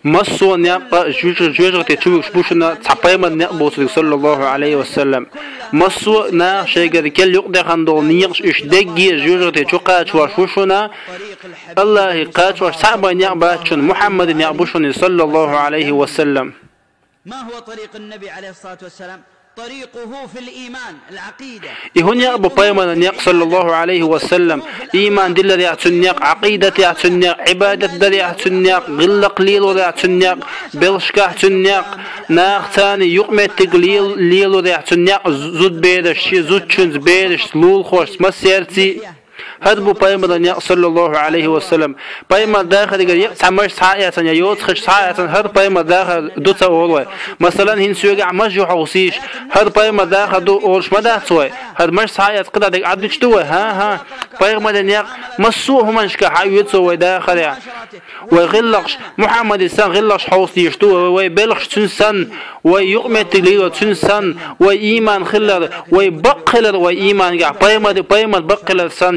مسو نيق جوجرت تشوش بوشنا تبايما نيق بوصل صلى الله عليه وسلم مسو نا شيء كل يقدر عنده نيقش إيش دقي جوجرت تشوقات وشوشنا الله قات وصعب نيق باتشون محمد نيق بوشنا صلى الله عليه وسلم. ما هو طريق النبي عليه الصلاة والسلام؟ طريقه في الإيمان العقيدة. يهوني أبو بايمان نيق صلى الله عليه وسلم إيمان دل يعتنيق عقيدة يعتنيق عبادة دل يعتنيق غل قليل يعتنيق بلشك يعتنيق ناق ثاني يقمت تقليل ليل يعتنيق زود بيدش زود شنز بيدش لول خوش مسيرتي هذا بو بايمان نيق صلى الله عليه وسلم بايمان داخل يقول تعمش ساعة يوت خش ساعة هذا بايمان داخل دوت أولوي مثلا هن سويق مجو حوسيش هذا بايمان داخل دو أولش ما داتوي هذا مش ساعة قدر دك عدش توه ها بايمان نيق مسوه منشك حيوت سوي داخل يعني وغلقش محمد السان غلقش حوسيش توه ويبلغش تنسن ويقمت تقليل تنسن وإيمان خلر ويبقلر وإيمان بايمان بقلر سن